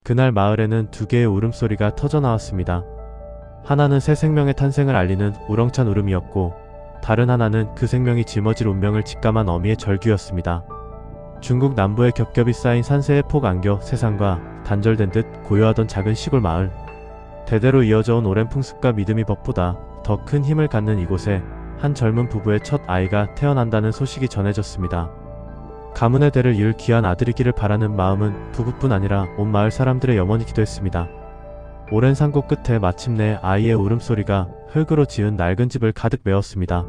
그날 마을에는 두 개의 울음소리가 터져 나왔습니다. 하나는 새 생명의 탄생을 알리는 우렁찬 울음이었고, 다른 하나는 그 생명이 짊어질 운명을 직감한 어미의 절규였습니다. 중국 남부에 겹겹이 쌓인 산세의 폭 안겨 세상과 단절된 듯 고요하던 작은 시골 마을. 대대로 이어져온 오랜 풍습과 믿음이 법보다 더 큰 힘을 갖는 이곳에 한 젊은 부부의 첫 아이가 태어난다는 소식이 전해졌습니다. 가문의 대를 이을 귀한 아들이기를 바라는 마음은 부부뿐 아니라 온 마을 사람들의 염원이기도 했습니다. 오랜 산고 끝에 마침내 아이의 울음소리가 흙으로 지은 낡은 집을 가득 메웠습니다.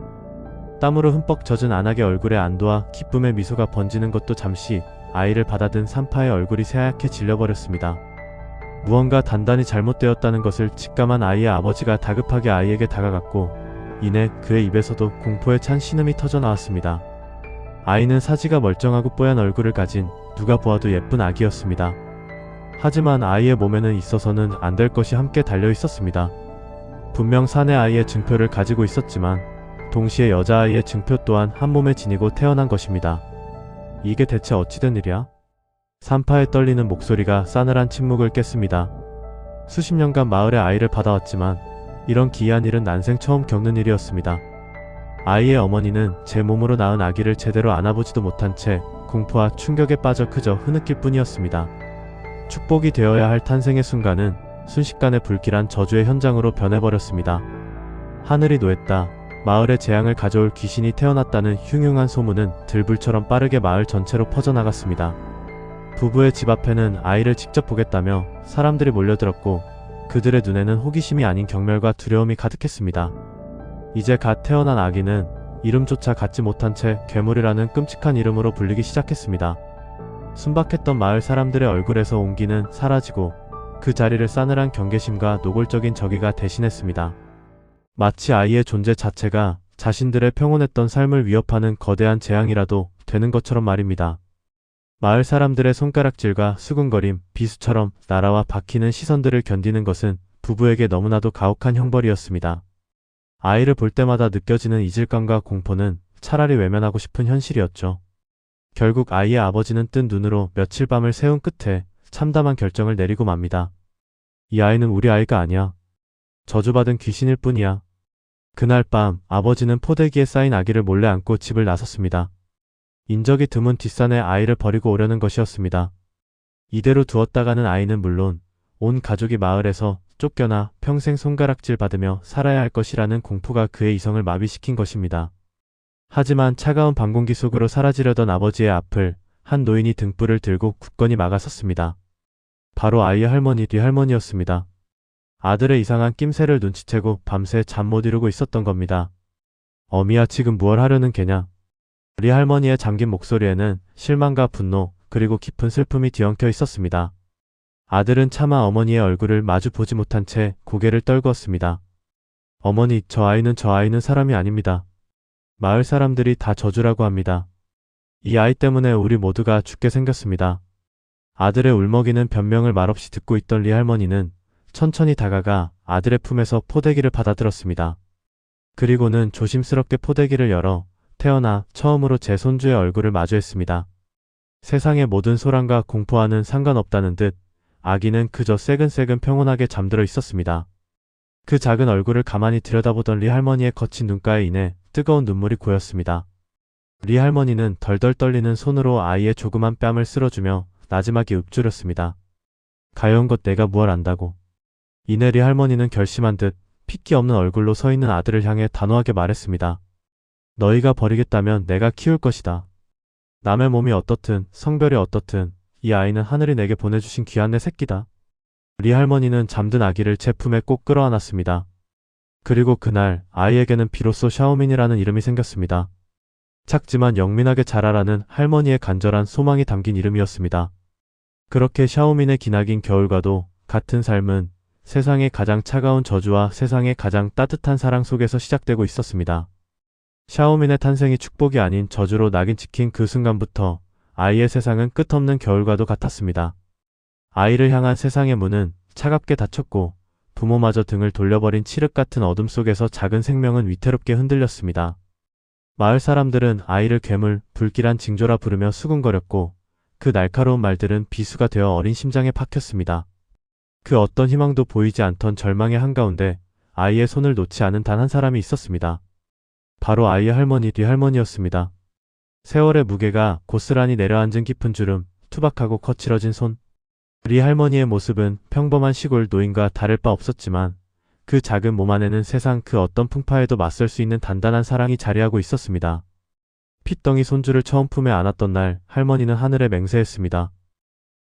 땀으로 흠뻑 젖은 안악의 얼굴에 안도와 기쁨의 미소가 번지는 것도 잠시, 아이를 받아든 산파의 얼굴이 새하얗게 질려버렸습니다. 무언가 단단히 잘못되었다는 것을 직감한 아이의 아버지가 다급하게 아이에게 다가갔고, 이내 그의 입에서도 공포에 찬 신음이 터져 나왔습니다. 아이는 사지가 멀쩡하고 뽀얀 얼굴을 가진 누가 보아도 예쁜 아기였습니다. 하지만 아이의 몸에는 있어서는 안 될 것이 함께 달려 있었습니다. 분명 사내 아이의 증표를 가지고 있었지만 동시에 여자아이의 증표 또한 한 몸에 지니고 태어난 것입니다. 이게 대체 어찌된 일이야? 산파에 떨리는 목소리가 싸늘한 침묵을 깼습니다. 수십 년간 마을에 아이를 받아왔지만 이런 기이한 일은 난생 처음 겪는 일이었습니다. 아이의 어머니는 제 몸으로 낳은 아기를 제대로 안아보지도 못한 채 공포와 충격에 빠져 그저 흐느낄 뿐이었습니다. 축복이 되어야 할 탄생의 순간은 순식간에 불길한 저주의 현장으로 변해버렸습니다. 하늘이 노했다. 마을에 재앙을 가져올 귀신이 태어났다는 흉흉한 소문은 들불처럼 빠르게 마을 전체로 퍼져나갔습니다. 부부의 집 앞에는 아이를 직접 보겠다며 사람들이 몰려들었고, 그들의 눈에는 호기심이 아닌 경멸과 두려움이 가득했습니다. 이제 갓 태어난 아기는 이름조차 갖지 못한 채 괴물이라는 끔찍한 이름으로 불리기 시작했습니다. 순박했던 마을 사람들의 얼굴에서 온기는 사라지고 그 자리를 싸늘한 경계심과 노골적인 저기가 대신했습니다. 마치 아이의 존재 자체가 자신들의 평온했던 삶을 위협하는 거대한 재앙이라도 되는 것처럼 말입니다. 마을 사람들의 손가락질과 수군거림, 비수처럼 날아와 박히는 시선들을 견디는 것은 부부에게 너무나도 가혹한 형벌이었습니다. 아이를 볼 때마다 느껴지는 이질감과 공포는 차라리 외면하고 싶은 현실이었죠. 결국 아이의 아버지는 뜬 눈으로 며칠 밤을 새운 끝에 참담한 결정을 내리고 맙니다. 이 아이는 우리 아이가 아니야. 저주받은 귀신일 뿐이야. 그날 밤 아버지는 포대기에 쌓인 아기를 몰래 안고 집을 나섰습니다. 인적이 드문 뒷산에 아이를 버리고 오려는 것이었습니다. 이대로 두었다가는 아이는 물론 온 가족이 마을에서 쫓겨나 평생 손가락질 받으며 살아야 할 것이라는 공포가 그의 이성을 마비시킨 것입니다. 하지만 차가운 밤공기 속으로 사라지려던 아버지의 앞을 한 노인이 등불을 들고 굳건히 막아섰습니다. 바로 아이의 할머니 리할머니였습니다. 아들의 이상한 낌새를 눈치채고 밤새 잠 못 이루고 있었던 겁니다. 어미야, 지금 무얼 하려는 게냐? 리할머니의 잠긴 목소리에는 실망과 분노 그리고 깊은 슬픔이 뒤엉켜 있었습니다. 아들은 차마 어머니의 얼굴을 마주 보지 못한 채 고개를 떨구었습니다. 어머니, 저 아이는 사람이 아닙니다. 마을 사람들이 다 저주라고 합니다. 이 아이 때문에 우리 모두가 죽게 생겼습니다. 아들의 울먹이는 변명을 말없이 듣고 있던 리할머니는 천천히 다가가 아들의 품에서 포대기를 받아들었습니다. 그리고는 조심스럽게 포대기를 열어 태어나 처음으로 제 손주의 얼굴을 마주했습니다. 세상의 모든 소란과 공포와는 상관없다는 듯 아기는 그저 새근새근 평온하게 잠들어 있었습니다. 그 작은 얼굴을 가만히 들여다보던 리할머니의 거친 눈가에 인해 뜨거운 눈물이 고였습니다. 리할머니는 덜덜 떨리는 손으로 아이의 조그만 뺨을 쓸어주며 나지막이 읊조렸습니다. 가여운 것 내가 무얼 안다고. 이내 리할머니는 결심한 듯 핏기 없는 얼굴로 서 있는 아들을 향해 단호하게 말했습니다. 너희가 버리겠다면 내가 키울 것이다. 남의 몸이 어떻든 성별이 어떻든 이 아이는 하늘이 내게 보내주신 귀한 내 새끼다. 리할머니는 잠든 아기를 제 품에 꼭 끌어안았습니다. 그리고 그날 아이에게는 비로소 샤오민이라는 이름이 생겼습니다. 작지만 영민하게 자라라는 할머니의 간절한 소망이 담긴 이름이었습니다. 그렇게 샤오민의 기나긴 겨울과도 같은 삶은 세상의 가장 차가운 저주와 세상의 가장 따뜻한 사랑 속에서 시작되고 있었습니다. 샤오민의 탄생이 축복이 아닌 저주로 낙인 찍힌 그 순간부터 아이의 세상은 끝없는 겨울과도 같았습니다. 아이를 향한 세상의 문은 차갑게 닫혔고 부모마저 등을 돌려버린 칠흑 같은 어둠 속에서 작은 생명은 위태롭게 흔들렸습니다. 마을 사람들은 아이를 괴물, 불길한 징조라 부르며 수군거렸고 그 날카로운 말들은 비수가 되어 어린 심장에 박혔습니다. 그 어떤 희망도 보이지 않던 절망의 한가운데 아이의 손을 놓지 않은 단 한 사람이 있었습니다. 바로 아이의 할머니 리할머니였습니다. 세월의 무게가 고스란히 내려앉은 깊은 주름, 투박하고 거칠어진 손. 리할머니의 모습은 평범한 시골 노인과 다를 바 없었지만 그 작은 몸 안에는 세상 그 어떤 풍파에도 맞설 수 있는 단단한 사랑이 자리하고 있었습니다. 핏덩이 손주를 처음 품에 안았던 날 할머니는 하늘에 맹세했습니다.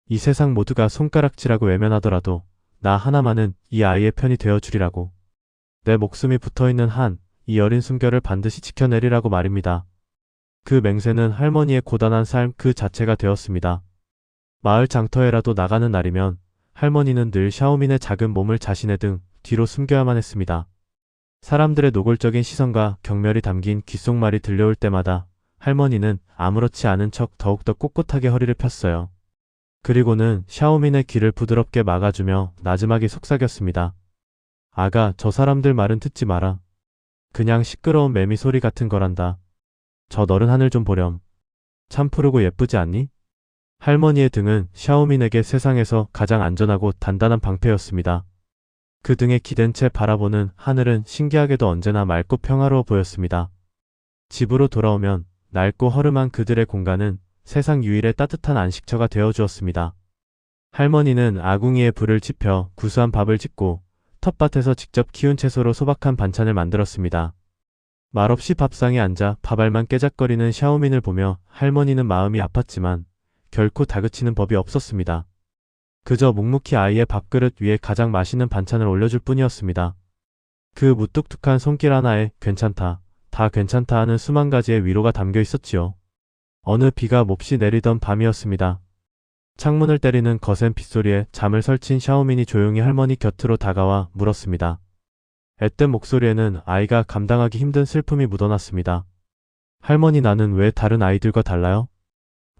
이 세상 모두가 손가락질하고 외면하더라도 나 하나만은 이 아이의 편이 되어주리라고. 내 목숨이 붙어있는 한 이 여린 숨결을 반드시 지켜내리라고 말입니다. 그 맹세는 할머니의 고단한 삶 그 자체가 되었습니다. 마을 장터에라도 나가는 날이면 할머니는 늘 샤오민의 작은 몸을 자신의 등 뒤로 숨겨야만 했습니다. 사람들의 노골적인 시선과 경멸이 담긴 귓속말이 들려올 때마다 할머니는 아무렇지 않은 척 더욱더 꼿꼿하게 허리를 폈어요. 그리고는 샤오민의 귀를 부드럽게 막아주며 나지막이 속삭였습니다. 아가, 저 사람들 말은 듣지 마라. 그냥 시끄러운 매미 소리 같은 거란다. 저 너른 하늘 좀 보렴. 참 푸르고 예쁘지 않니? 할머니의 등은 샤오민에게 세상에서 가장 안전하고 단단한 방패였습니다. 그 등에 기댄 채 바라보는 하늘은 신기하게도 언제나 맑고 평화로워 보였습니다. 집으로 돌아오면 낡고 허름한 그들의 공간은 세상 유일의 따뜻한 안식처가 되어주었습니다. 할머니는 아궁이에 불을 지펴 구수한 밥을 짓고 텃밭에서 직접 키운 채소로 소박한 반찬을 만들었습니다. 말없이 밥상에 앉아 밥알만 깨작거리는 샤오민을 보며 할머니는 마음이 아팠지만 결코 다그치는 법이 없었습니다. 그저 묵묵히 아이의 밥그릇 위에 가장 맛있는 반찬을 올려줄 뿐이었습니다. 그 무뚝뚝한 손길 하나에 괜찮다, 다 괜찮다 하는 수만 가지의 위로가 담겨 있었지요. 어느 비가 몹시 내리던 밤이었습니다. 창문을 때리는 거센 빗소리에 잠을 설친 샤오민이 조용히 할머니 곁으로 다가와 물었습니다. 앳된 목소리에는 아이가 감당하기 힘든 슬픔이 묻어났습니다. 할머니, 나는 왜 다른 아이들과 달라요?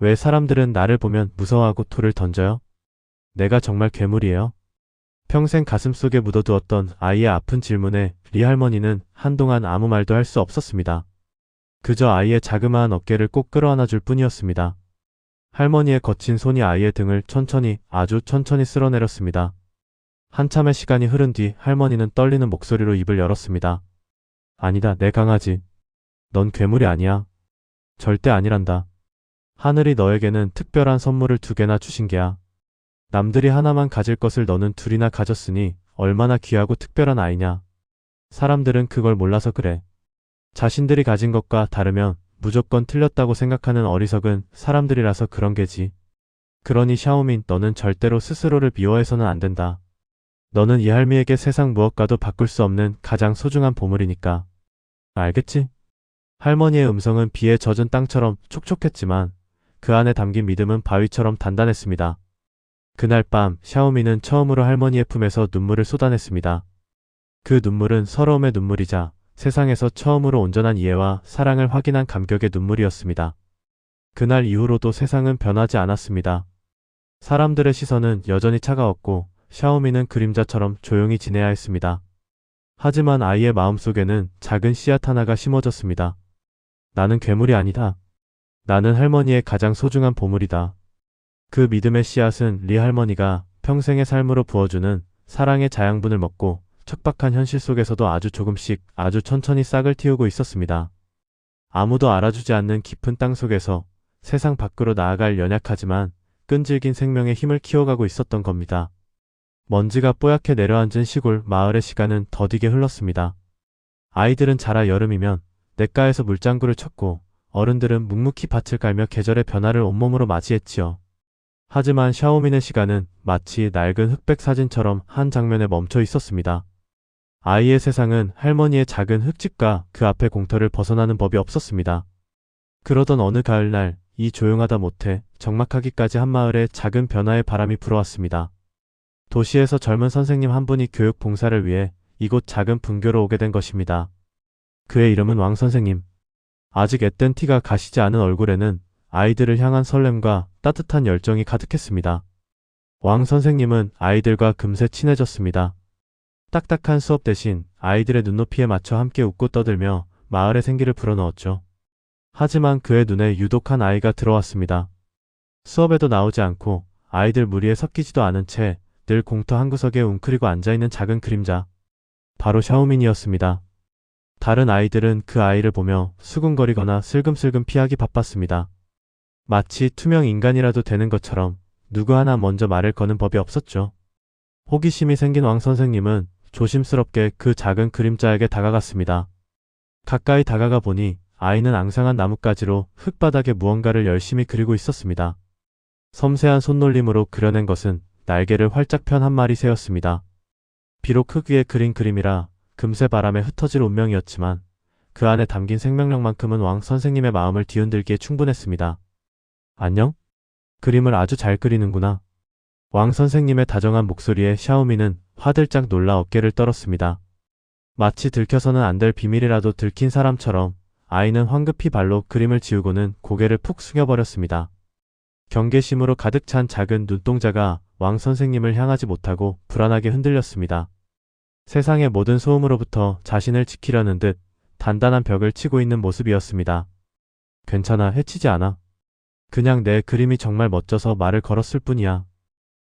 왜 사람들은 나를 보면 무서워하고 돌을 던져요? 내가 정말 괴물이에요? 평생 가슴속에 묻어두었던 아이의 아픈 질문에 리할머니는 한동안 아무 말도 할 수 없었습니다. 그저 아이의 자그마한 어깨를 꼭 끌어안아 줄 뿐이었습니다. 할머니의 거친 손이 아이의 등을 천천히, 아주 천천히 쓸어내렸습니다. 한참의 시간이 흐른 뒤 할머니는 떨리는 목소리로 입을 열었습니다. 아니다, 내 강아지. 넌 괴물이 아니야. 절대 아니란다. 하늘이 너에게는 특별한 선물을 2개나 주신 게야. 남들이 하나만 가질 것을 너는 2이나 가졌으니 얼마나 귀하고 특별한 아이냐. 사람들은 그걸 몰라서 그래. 자신들이 가진 것과 다르면 무조건 틀렸다고 생각하는 어리석은 사람들이라서 그런 게지. 그러니 샤오민, 너는 절대로 스스로를 미워해서는 안 된다. 너는 이 할미에게 세상 무엇과도 바꿀 수 없는 가장 소중한 보물이니까. 알겠지? 할머니의 음성은 비에 젖은 땅처럼 촉촉했지만 그 안에 담긴 믿음은 바위처럼 단단했습니다. 그날 밤 샤오민은 처음으로 할머니의 품에서 눈물을 쏟아냈습니다. 그 눈물은 서러움의 눈물이자 세상에서 처음으로 온전한 이해와 사랑을 확인한 감격의 눈물이었습니다. 그날 이후로도 세상은 변하지 않았습니다. 사람들의 시선은 여전히 차가웠고 샤오민은 그림자처럼 조용히 지내야 했습니다. 하지만 아이의 마음속에는 작은 씨앗 하나가 심어졌습니다. 나는 괴물이 아니다. 나는 할머니의 가장 소중한 보물이다. 그 믿음의 씨앗은 리 할머니가 평생의 삶으로 부어주는 사랑의 자양분을 먹고 척박한 현실 속에서도 아주 조금씩 아주 천천히 싹을 틔우고 있었습니다. 아무도 알아주지 않는 깊은 땅 속에서 세상 밖으로 나아갈 연약하지만 끈질긴 생명의 힘을 키워가고 있었던 겁니다. 먼지가 뽀얗게 내려앉은 시골 마을의 시간은 더디게 흘렀습니다. 아이들은 자라 여름이면 냇가에서 물장구를 쳤고 어른들은 묵묵히 밭을 갈며 계절의 변화를 온몸으로 맞이했지요. 하지만 샤오민의 시간은 마치 낡은 흑백 사진처럼 한 장면에 멈춰 있었습니다. 아이의 세상은 할머니의 작은 흙집과 그 앞의 공터를 벗어나는 법이 없었습니다. 그러던 어느 가을날 이 조용하다 못해 적막하기까지 한 마을에 작은 변화의 바람이 불어왔습니다. 도시에서 젊은 선생님 한 분이 교육 봉사를 위해 이곳 작은 분교로 오게 된 것입니다. 그의 이름은 왕 선생님. 아직 앳된 티가 가시지 않은 얼굴에는 아이들을 향한 설렘과 따뜻한 열정이 가득했습니다. 왕 선생님은 아이들과 금세 친해졌습니다. 딱딱한 수업 대신 아이들의 눈높이에 맞춰 함께 웃고 떠들며 마을의 생기를 불어넣었죠. 하지만 그의 눈에 유독 한 아이가 들어왔습니다. 수업에도 나오지 않고 아이들 무리에 섞이지도 않은 채 늘 공터 한 구석에 웅크리고 앉아있는 작은 그림자. 바로 샤오민이었습니다. 다른 아이들은 그 아이를 보며 수군거리거나 슬금슬금 피하기 바빴습니다. 마치 투명 인간이라도 되는 것처럼 누구 하나 먼저 말을 거는 법이 없었죠. 호기심이 생긴 왕 선생님은 조심스럽게 그 작은 그림자에게 다가갔습니다. 가까이 다가가 보니 아이는 앙상한 나뭇가지로 흙바닥에 무언가를 열심히 그리고 있었습니다. 섬세한 손놀림으로 그려낸 것은 날개를 활짝 편 한 마리 새였습니다. 비록 흙 위에 그린 그림이라 금세 바람에 흩어질 운명이었지만 그 안에 담긴 생명력만큼은 왕 선생님의 마음을 뒤흔들기에 충분했습니다. 안녕? 그림을 아주 잘 그리는구나. 왕 선생님의 다정한 목소리에 샤오미는 화들짝 놀라 어깨를 떨었습니다. 마치 들켜서는 안 될 비밀이라도 들킨 사람처럼 아이는 황급히 발로 그림을 지우고는 고개를 푹 숙여버렸습니다. 경계심으로 가득 찬 작은 눈동자가 왕 선생님을 향하지 못하고 불안하게 흔들렸습니다. 세상의 모든 소음으로부터 자신을 지키려는 듯 단단한 벽을 치고 있는 모습이었습니다. 괜찮아, 해치지 않아. 그냥 내 그림이 정말 멋져서 말을 걸었을 뿐이야.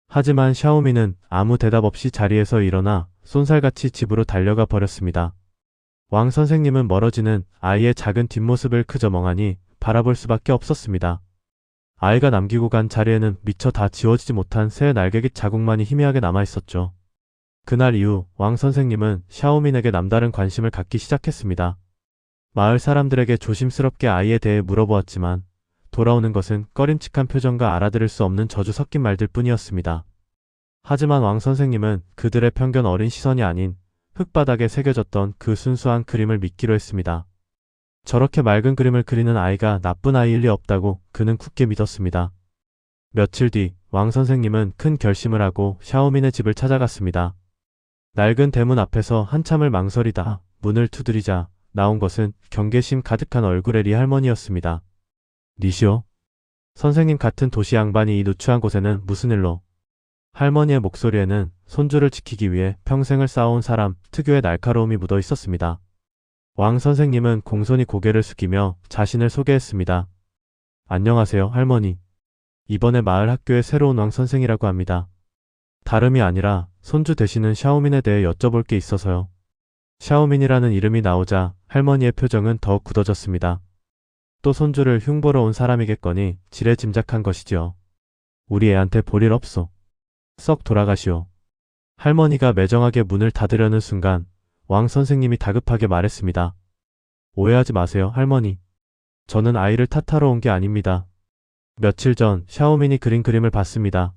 하지만 샤오미는 아무 대답 없이 자리에서 일어나 쏜살같이 집으로 달려가 버렸습니다. 왕 선생님은 멀어지는 아이의 작은 뒷모습을 그저 멍하니 바라볼 수밖에 없었습니다. 아이가 남기고 간 자리에는 미처 다 지워지지 못한 새 날개깃 자국만이 희미하게 남아있었죠. 그날 이후 왕 선생님은 샤오민에게 남다른 관심을 갖기 시작했습니다. 마을 사람들에게 조심스럽게 아이에 대해 물어보았지만 돌아오는 것은 꺼림칙한 표정과 알아들을 수 없는 저주 섞인 말들 뿐이었습니다. 하지만 왕 선생님은 그들의 편견 어린 시선이 아닌 흙바닥에 새겨졌던 그 순수한 그림을 믿기로 했습니다. 저렇게 맑은 그림을 그리는 아이가 나쁜 아이일 리 없다고 그는 굳게 믿었습니다. 며칠 뒤 왕 선생님은 큰 결심을 하고 샤오민의 집을 찾아갔습니다. 낡은 대문 앞에서 한참을 망설이다 문을 두드리자 나온 것은 경계심 가득한 얼굴의 리 할머니였습니다. 니시오? 선생님 같은 도시 양반이 이 누추한 곳에는 무슨 일로? 할머니의 목소리에는 손주를 지키기 위해 평생을 쌓아온 사람 특유의 날카로움이 묻어 있었습니다. 왕 선생님은 공손히 고개를 숙이며 자신을 소개했습니다. 안녕하세요, 할머니. 이번에 마을 학교의 새로운 왕 선생이라고 합니다. 다름이 아니라 손주 되시는 샤오민에 대해 여쭤볼 게 있어서요. 샤오민이라는 이름이 나오자 할머니의 표정은 더욱 굳어졌습니다. 또 손주를 흉보러 온 사람이겠거니 지레짐작한 것이지요. 우리 애한테 볼 일 없소. 썩 돌아가시오. 할머니가 매정하게 문을 닫으려는 순간 왕 선생님이 다급하게 말했습니다. 오해하지 마세요, 할머니. 저는 아이를 탓하러 온 게 아닙니다. 며칠 전 샤오민이 그린 그림을 봤습니다.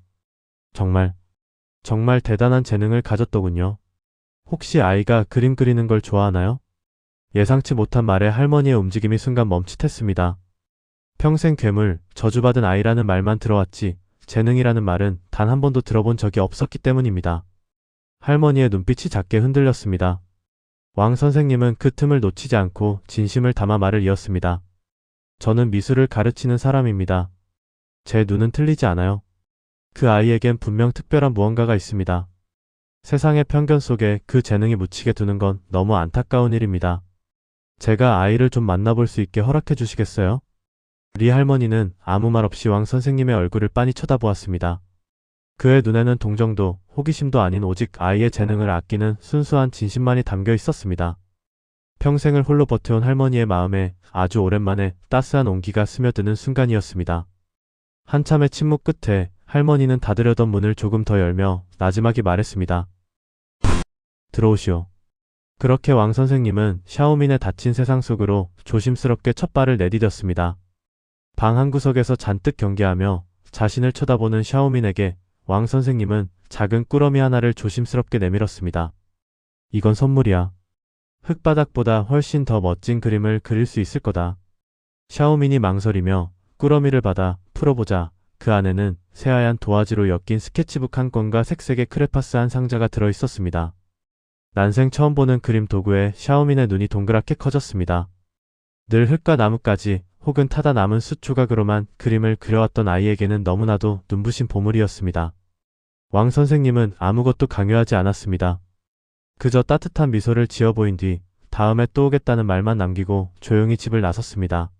정말 대단한 재능을 가졌더군요. 혹시 아이가 그림 그리는 걸 좋아하나요? 예상치 못한 말에 할머니의 움직임이 순간 멈칫했습니다. 평생 괴물, 저주받은 아이라는 말만 들어왔지 재능이라는 말은 단 한 번도 들어본 적이 없었기 때문입니다. 할머니의 눈빛이 작게 흔들렸습니다. 왕 선생님은 그 틈을 놓치지 않고 진심을 담아 말을 이었습니다. 저는 미술을 가르치는 사람입니다. 제 눈은 틀리지 않아요. 그 아이에겐 분명 특별한 무언가가 있습니다. 세상의 편견 속에 그 재능이 묻히게 두는 건 너무 안타까운 일입니다. 제가 아이를 좀 만나볼 수 있게 허락해 주시겠어요? 리 할머니는 아무 말 없이 왕 선생님의 얼굴을 빤히 쳐다보았습니다. 그의 눈에는 동정도 호기심도 아닌 오직 아이의 재능을 아끼는 순수한 진심만이 담겨 있었습니다. 평생을 홀로 버텨온 할머니의 마음에 아주 오랜만에 따스한 온기가 스며드는 순간이었습니다. 한참의 침묵 끝에 할머니는 닫으려던 문을 조금 더 열며 나지막이 말했습니다. 들어오시오. 그렇게 왕 선생님은 샤오민의 닫힌 세상 속으로 조심스럽게 첫 발을 내디뎠습니다. 방 한구석에서 잔뜩 경계하며 자신을 쳐다보는 샤오민에게 왕 선생님은 작은 꾸러미 하나를 조심스럽게 내밀었습니다. 이건 선물이야. 흙바닥보다 훨씬 더 멋진 그림을 그릴 수 있을 거다. 샤오민이 망설이며 꾸러미를 받아 풀어보자 그 안에는 새하얀 도화지로 엮인 스케치북 한 권과 색색의 크레파스 한 상자가 들어있었습니다. 난생 처음 보는 그림 도구에 샤오민의 눈이 동그랗게 커졌습니다. 늘 흙과 나뭇가지 혹은 타다 남은 숯 조각으로만 그림을 그려왔던 아이에게는 너무나도 눈부신 보물이었습니다. 왕 선생님은 아무것도 강요하지 않았습니다. 그저 따뜻한 미소를 지어 보인 뒤 다음에 또 오겠다는 말만 남기고 조용히 집을 나섰습니다.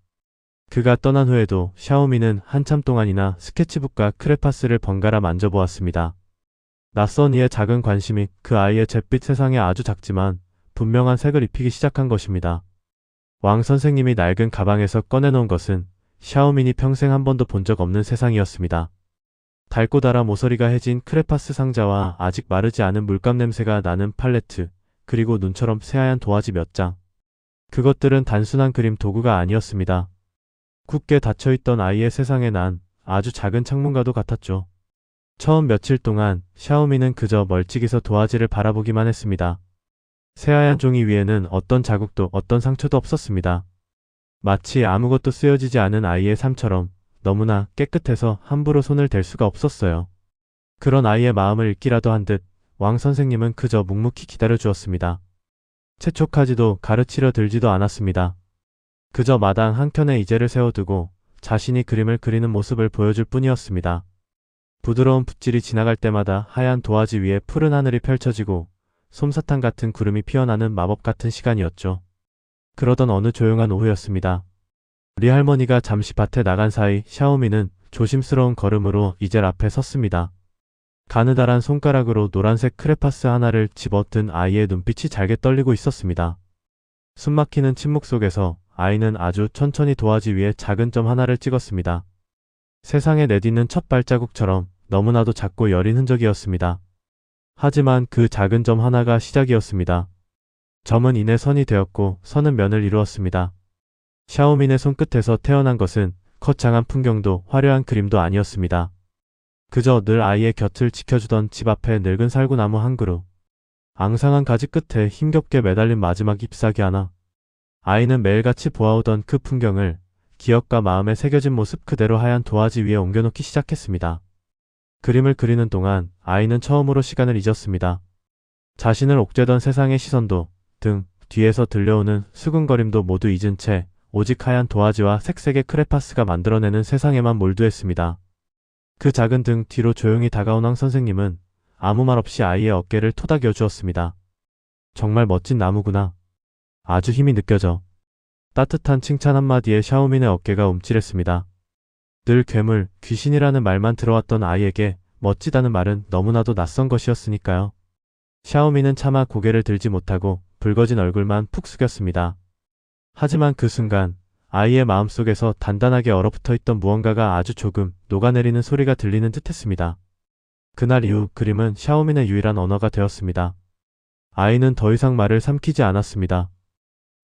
그가 떠난 후에도 샤오미는 한참 동안이나 스케치북과 크레파스를 번갈아 만져보았습니다. 낯선 이의 작은 관심이 그 아이의 잿빛 세상에 아주 작지만 분명한 색을 입히기 시작한 것입니다. 왕 선생님이 낡은 가방에서 꺼내놓은 것은 샤오민이 평생 한 번도 본 적 없는 세상이었습니다. 달고 달아 모서리가 해진 크레파스 상자와 아직 마르지 않은 물감 냄새가 나는 팔레트, 그리고 눈처럼 새하얀 도화지 몇 장. 그것들은 단순한 그림 도구가 아니었습니다. 굳게 닫혀있던 아이의 세상에 난 아주 작은 창문과도 같았죠. 처음 며칠 동안 샤오미는 그저 멀찍이서 도화지를 바라보기만 했습니다. 새하얀 종이 위에는 어떤 자국도 어떤 상처도 없었습니다. 마치 아무것도 쓰여지지 않은 아이의 삶처럼 너무나 깨끗해서 함부로 손을 댈 수가 없었어요. 그런 아이의 마음을 읽기라도 한 듯 왕 선생님은 그저 묵묵히 기다려 주었습니다. 채촉하지도 가르치려 들지도 않았습니다. 그저 마당 한켠에 이제를 세워두고 자신이 그림을 그리는 모습을 보여줄 뿐이었습니다. 부드러운 붓질이 지나갈 때마다 하얀 도화지 위에 푸른 하늘이 펼쳐지고 솜사탕 같은 구름이 피어나는 마법 같은 시간이었죠. 그러던 어느 조용한 오후였습니다. 리 할머니가 잠시 밭에 나간 사이 샤오미는 조심스러운 걸음으로 이젤 앞에 섰습니다. 가느다란 손가락으로 노란색 크레파스 하나를 집어든 아이의 눈빛이 잘게 떨리고 있었습니다. 숨막히는 침묵 속에서 아이는 아주 천천히 도화지 위에 작은 점 하나를 찍었습니다. 세상에 내딛는 첫 발자국처럼 너무나도 작고 여린 흔적이었습니다. 하지만 그 작은 점 하나가 시작이었습니다. 점은 이내 선이 되었고 선은 면을 이루었습니다. 샤오민의 손끝에서 태어난 것은 거창한 풍경도 화려한 그림도 아니었습니다. 그저 늘 아이의 곁을 지켜주던 집 앞의 늙은 살구나무 한 그루. 앙상한 가지 끝에 힘겹게 매달린 마지막 잎사귀 하나. 아이는 매일같이 보아오던 그 풍경을 기억과 마음에 새겨진 모습 그대로 하얀 도화지 위에 옮겨놓기 시작했습니다. 그림을 그리는 동안 아이는 처음으로 시간을 잊었습니다. 자신을 옥죄던 세상의 시선도 등 뒤에서 들려오는 수근거림도 모두 잊은 채 오직 하얀 도화지와 색색의 크레파스가 만들어내는 세상에만 몰두했습니다. 그 작은 등 뒤로 조용히 다가온 왕 선생님은 아무 말 없이 아이의 어깨를 토닥여 주었습니다. 정말 멋진 나무구나. 아주 힘이 느껴져. 따뜻한 칭찬 한마디에 샤오민의 어깨가 움찔했습니다. 늘 괴물, 귀신이라는 말만 들어왔던 아이에게 멋지다는 말은 너무나도 낯선 것이었으니까요. 샤오민은 차마 고개를 들지 못하고 붉어진 얼굴만 푹 숙였습니다. 하지만 그 순간 아이의 마음속에서 단단하게 얼어붙어 있던 무언가가 아주 조금 녹아내리는 소리가 들리는 듯했습니다. 그날 이후 그림은 샤오민의 유일한 언어가 되었습니다. 아이는 더 이상 말을 삼키지 않았습니다.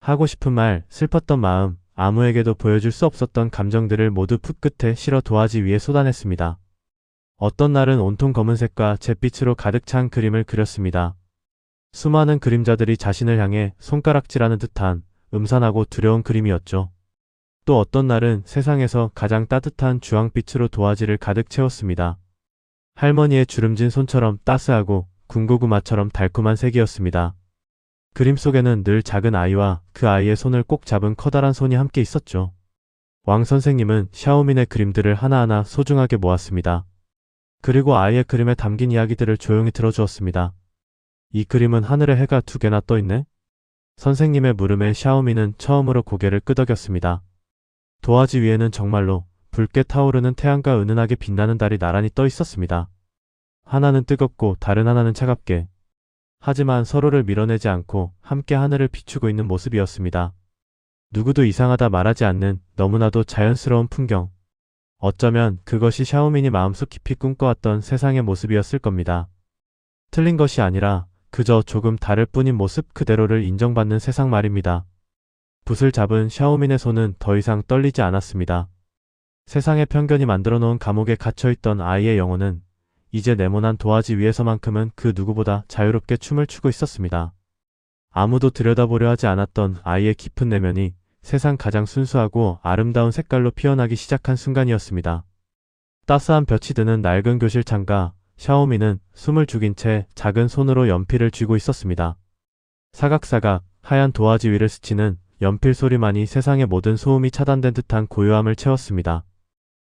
하고 싶은 말, 슬펐던 마음, 아무에게도 보여줄 수 없었던 감정들을 모두 풋끝에 실어 도화지 위에 쏟아냈습니다. 어떤 날은 온통 검은색과 잿빛으로 가득 찬 그림을 그렸습니다. 수많은 그림자들이 자신을 향해 손가락질하는 듯한 음산하고 두려운 그림이었죠. 또 어떤 날은 세상에서 가장 따뜻한 주황빛으로 도화지를 가득 채웠습니다. 할머니의 주름진 손처럼 따스하고 군고구마처럼 달콤한 색이었습니다. 그림 속에는 늘 작은 아이와 그 아이의 손을 꼭 잡은 커다란 손이 함께 있었죠. 왕 선생님은 샤오민의 그림들을 하나하나 소중하게 모았습니다. 그리고 아이의 그림에 담긴 이야기들을 조용히 들어주었습니다. 이 그림은 하늘에 해가 2개나 떠있네? 선생님의 물음에 샤오민은 처음으로 고개를 끄덕였습니다. 도화지 위에는 정말로 붉게 타오르는 태양과 은은하게 빛나는 달이 나란히 떠 있었습니다. 하나는 뜨겁고 다른 하나는 차갑게. 하지만 서로를 밀어내지 않고 함께 하늘을 비추고 있는 모습이었습니다. 누구도 이상하다 말하지 않는 너무나도 자연스러운 풍경. 어쩌면 그것이 샤오민이 마음속 깊이 꿈꿔왔던 세상의 모습이었을 겁니다. 틀린 것이 아니라 그저 조금 다를 뿐인 모습 그대로를 인정받는 세상 말입니다. 붓을 잡은 샤오민의 손은 더 이상 떨리지 않았습니다. 세상의 편견이 만들어 놓은 감옥에 갇혀있던 아이의 영혼은 이제 네모난 도화지 위에서만큼은 그 누구보다 자유롭게 춤을 추고 있었습니다. 아무도 들여다보려 하지 않았던 아이의 깊은 내면이 세상 가장 순수하고 아름다운 색깔로 피어나기 시작한 순간이었습니다. 따스한 볕이 드는 낡은 교실 창가, 샤오민은 숨을 죽인 채 작은 손으로 연필을 쥐고 있었습니다. 사각사각 하얀 도화지 위를 스치는 연필 소리만이 세상의 모든 소음이 차단된 듯한 고요함을 채웠습니다.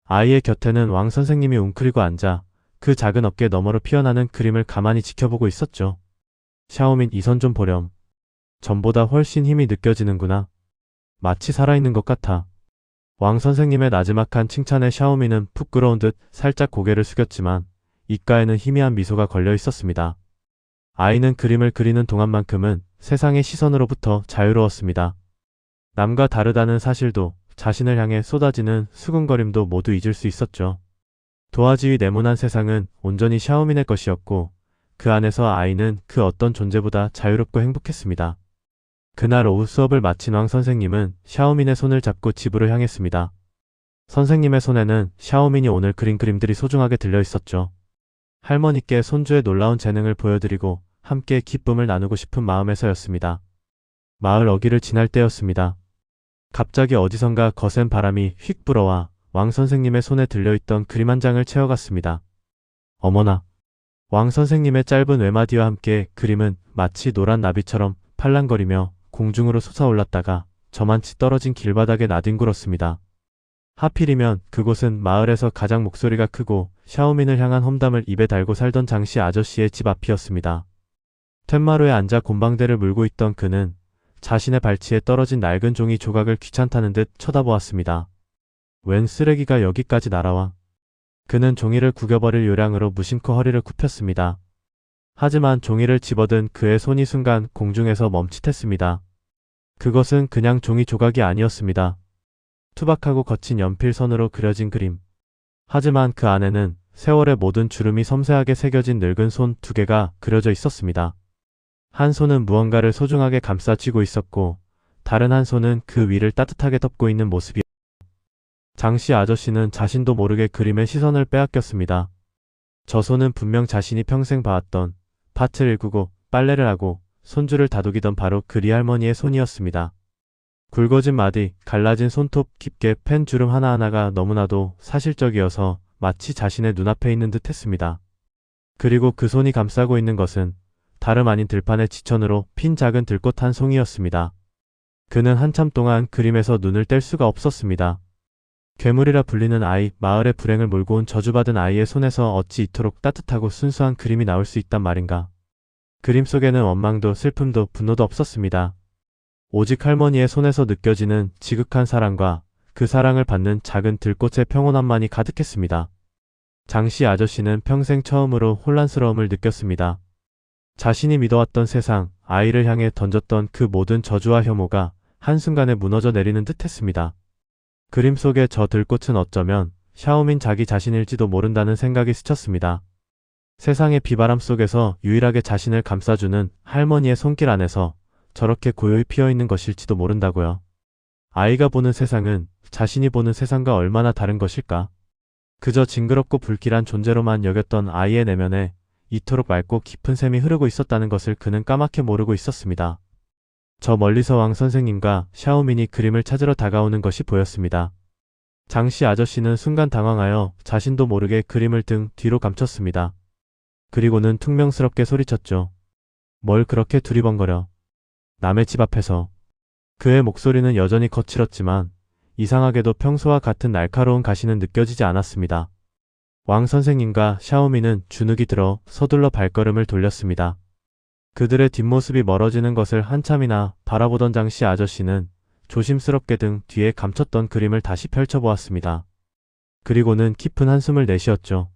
아이의 곁에는 왕 선생님이 웅크리고 앉아 그 작은 어깨 너머로 피어나는 그림을 가만히 지켜보고 있었죠. 샤오민, 이 손 좀 보렴. 전보다 훨씬 힘이 느껴지는구나. 마치 살아있는 것 같아. 왕 선생님의 나지막한 칭찬에 샤오미는 부끄러운 듯 살짝 고개를 숙였지만 입가에는 희미한 미소가 걸려 있었습니다. 아이는 그림을 그리는 동안만큼은 세상의 시선으로부터 자유로웠습니다. 남과 다르다는 사실도 자신을 향해 쏟아지는 수군거림도 모두 잊을 수 있었죠. 도화지 위 네모난 세상은 온전히 샤오민의 것이었고 그 안에서 아이는 그 어떤 존재보다 자유롭고 행복했습니다. 그날 오후 수업을 마친 왕 선생님은 샤오민의 손을 잡고 집으로 향했습니다. 선생님의 손에는 샤오민이 오늘 그린 그림들이 소중하게 들려 있었죠. 할머니께 손주의 놀라운 재능을 보여드리고 함께 기쁨을 나누고 싶은 마음에서였습니다. 마을 어귀를 지날 때였습니다. 갑자기 어디선가 거센 바람이 휙 불어와 왕 선생님의 손에 들려있던 그림 한 장을 채워갔습니다. 어머나! 왕 선생님의 짧은 외마디와 함께 그림은 마치 노란 나비처럼 팔랑거리며 공중으로 솟아올랐다가 저만치 떨어진 길바닥에 나뒹굴었습니다. 하필이면 그곳은 마을에서 가장 목소리가 크고 샤오민을 향한 험담을 입에 달고 살던 장씨 아저씨의 집 앞이었습니다. 툇마루에 앉아 곰방대를 물고 있던 그는 자신의 발치에 떨어진 낡은 종이 조각을 귀찮다는 듯 쳐다보았습니다. 웬 쓰레기가 여기까지 날아와. 그는 종이를 구겨버릴 요량으로 무심코 허리를 굽혔습니다. 하지만 종이를 집어든 그의 손이 순간 공중에서 멈칫했습니다. 그것은 그냥 종이 조각이 아니었습니다. 투박하고 거친 연필선으로 그려진 그림. 하지만 그 안에는 세월의 모든 주름이 섬세하게 새겨진 늙은 손 2개가 그려져 있었습니다. 한 손은 무언가를 소중하게 감싸 쥐고 있었고 다른 한 손은 그 위를 따뜻하게 덮고 있는 모습이었습니다. 장씨 아저씨는 자신도 모르게 그림의 시선을 빼앗겼습니다. 저 손은 분명 자신이 평생 봐왔던 밭을 일구고 빨래를 하고 손주를 다독이던 바로 그리 할머니의 손이었습니다. 굵어진 마디, 갈라진 손톱, 깊게 팬 주름 하나하나가 너무나도 사실적이어서 마치 자신의 눈앞에 있는 듯 했습니다. 그리고 그 손이 감싸고 있는 것은 다름 아닌 들판의 지천으로 핀 작은 들꽃 한 송이였습니다. 그는 한참 동안 그림에서 눈을 뗄 수가 없었습니다. 괴물이라 불리는 아이, 마을의 불행을 몰고 온 저주받은 아이의 손에서 어찌 이토록 따뜻하고 순수한 그림이 나올 수 있단 말인가. 그림 속에는 원망도 슬픔도 분노도 없었습니다. 오직 할머니의 손에서 느껴지는 지극한 사랑과 그 사랑을 받는 작은 들꽃의 평온함만이 가득했습니다. 장씨 아저씨는 평생 처음으로 혼란스러움을 느꼈습니다. 자신이 믿어왔던 세상, 아이를 향해 던졌던 그 모든 저주와 혐오가 한순간에 무너져 내리는 듯 했습니다. 그림 속의 저 들꽃은 어쩌면 샤오민 자기 자신일지도 모른다는 생각이 스쳤습니다. 세상의 비바람 속에서 유일하게 자신을 감싸주는 할머니의 손길 안에서 저렇게 고요히 피어있는 것일지도 모른다고요. 아이가 보는 세상은 자신이 보는 세상과 얼마나 다른 것일까? 그저 징그럽고 불길한 존재로만 여겼던 아이의 내면에 이토록 맑고 깊은 샘이 흐르고 있었다는 것을 그는 까맣게 모르고 있었습니다. 저 멀리서 왕 선생님과 샤오민이 그림을 찾으러 다가오는 것이 보였습니다. 장씨 아저씨는 순간 당황하여 자신도 모르게 그림을 등 뒤로 감췄습니다. 그리고는 퉁명스럽게 소리쳤죠. 뭘 그렇게 두리번거려. 남의 집 앞에서. 그의 목소리는 여전히 거칠었지만 이상하게도 평소와 같은 날카로운 가시는 느껴지지 않았습니다. 왕 선생님과 샤오민은 주눅이 들어 서둘러 발걸음을 돌렸습니다. 그들의 뒷모습이 멀어지는 것을 한참이나 바라보던 장씨 아저씨는 조심스럽게 등 뒤에 감췄던 그림을 다시 펼쳐보았습니다. 그리고는 깊은 한숨을 내쉬었죠.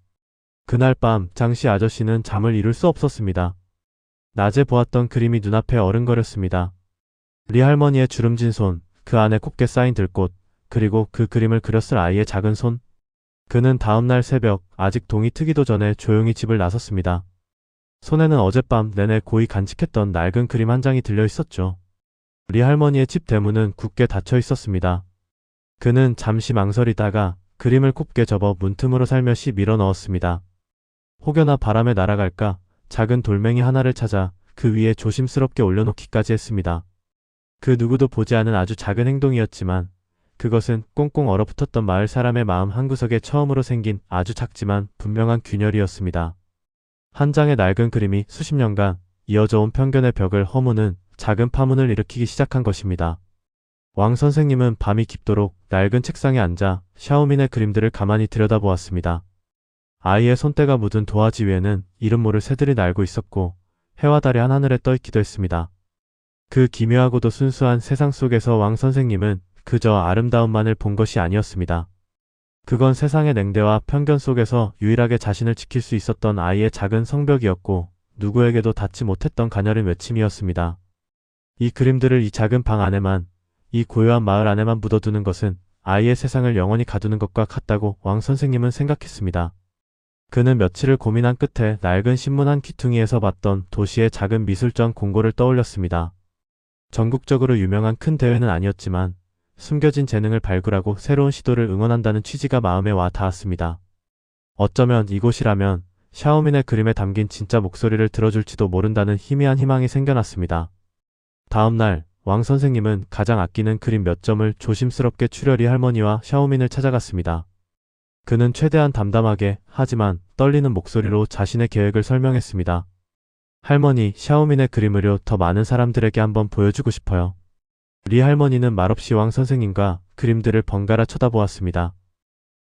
그날 밤 장씨 아저씨는 잠을 이룰 수 없었습니다. 낮에 보았던 그림이 눈앞에 어른거렸습니다. 리 할머니의 주름진 손, 그 안에 곱게 쌓인 들꽃, 그리고 그 그림을 그렸을 아이의 작은 손. 그는 다음날 새벽, 아직 동이 트기도 전에 조용히 집을 나섰습니다. 손에는 어젯밤 내내 고이 간직했던 낡은 그림 한 장이 들려 있었죠. 리 할머니의 집 대문은 굳게 닫혀 있었습니다. 그는 잠시 망설이다가 그림을 곱게 접어 문틈으로 살며시 밀어 넣었습니다. 혹여나 바람에 날아갈까 작은 돌멩이 하나를 찾아 그 위에 조심스럽게 올려놓기까지 했습니다. 그 누구도 보지 않은 아주 작은 행동이었지만 그것은 꽁꽁 얼어붙었던 마을 사람의 마음 한구석에 처음으로 생긴 아주 작지만 분명한 균열이었습니다. 한 장의 낡은 그림이 수십 년간 이어져 온 편견의 벽을 허무는 작은 파문을 일으키기 시작한 것입니다. 왕 선생님은 밤이 깊도록 낡은 책상에 앉아 샤오민의 그림들을 가만히 들여다보았습니다. 아이의 손때가 묻은 도화지 위에는 이름 모를 새들이 날고 있었고 해와 달이 한하늘에 떠있기도 했습니다. 그 기묘하고도 순수한 세상 속에서 왕 선생님은 그저 아름다움만을 본 것이 아니었습니다. 그건 세상의 냉대와 편견 속에서 유일하게 자신을 지킬 수 있었던 아이의 작은 성벽이었고 누구에게도 닿지 못했던 가녀린 외침이었습니다. 이 그림들을 이 작은 방 안에만, 이 고요한 마을 안에만 묻어두는 것은 아이의 세상을 영원히 가두는 것과 같다고 왕 선생님은 생각했습니다. 그는 며칠을 고민한 끝에 낡은 신문 한 귀퉁이에서 봤던 도시의 작은 미술전 공고를 떠올렸습니다. 전국적으로 유명한 큰 대회는 아니었지만 숨겨진 재능을 발굴하고 새로운 시도를 응원한다는 취지가 마음에 와 닿았습니다. 어쩌면 이곳이라면 샤오민의 그림에 담긴 진짜 목소리를 들어줄지도 모른다는 희미한 희망이 생겨났습니다. 다음 날 왕 선생님은 가장 아끼는 그림 몇 점을 조심스럽게 출혈이 할머니와 샤오민을 찾아갔습니다. 그는 최대한 담담하게 하지만 떨리는 목소리로 자신의 계획을 설명했습니다. 할머니, 샤오민의 그림을요 더 많은 사람들에게 한번 보여주고 싶어요. 리 할머니는 말없이 왕 선생님과 그림들을 번갈아 쳐다보았습니다.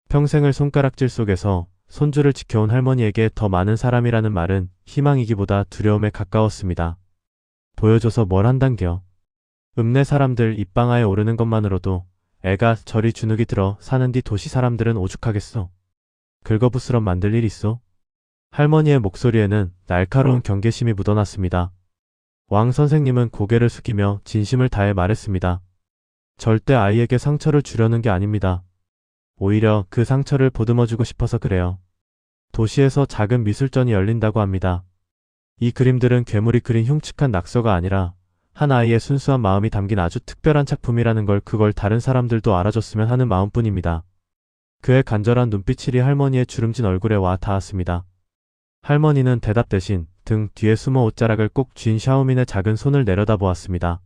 평생을 손가락질 속에서 손주를 지켜온 할머니에게 더 많은 사람이라는 말은 희망이기보다 두려움에 가까웠습니다. 보여줘서 뭘 한단겨. 읍내 사람들 입방아에 오르는 것만으로도 애가 저리 주눅이 들어 사는 뒤 도시 사람들은 오죽하겠어. 긁어부스럼 만들 일 있어? 할머니의 목소리에는 날카로운 경계심이 묻어났습니다. 왕 선생님은 고개를 숙이며 진심을 다해 말했습니다. 절대 아이에게 상처를 주려는 게 아닙니다. 오히려 그 상처를 보듬어주고 싶어서 그래요. 도시에서 작은 미술전이 열린다고 합니다. 이 그림들은 괴물이 그린 흉측한 낙서가 아니라 한 아이의 순수한 마음이 담긴 아주 특별한 작품이라는 걸 그걸 다른 사람들도 알아줬으면 하는 마음뿐입니다. 그의 간절한 눈빛이 리 할머니의 주름진 얼굴에 와 닿았습니다. 할머니는 대답 대신 등 뒤에 숨어 옷자락을 꼭 쥔 샤오민의 작은 손을 내려다보았습니다.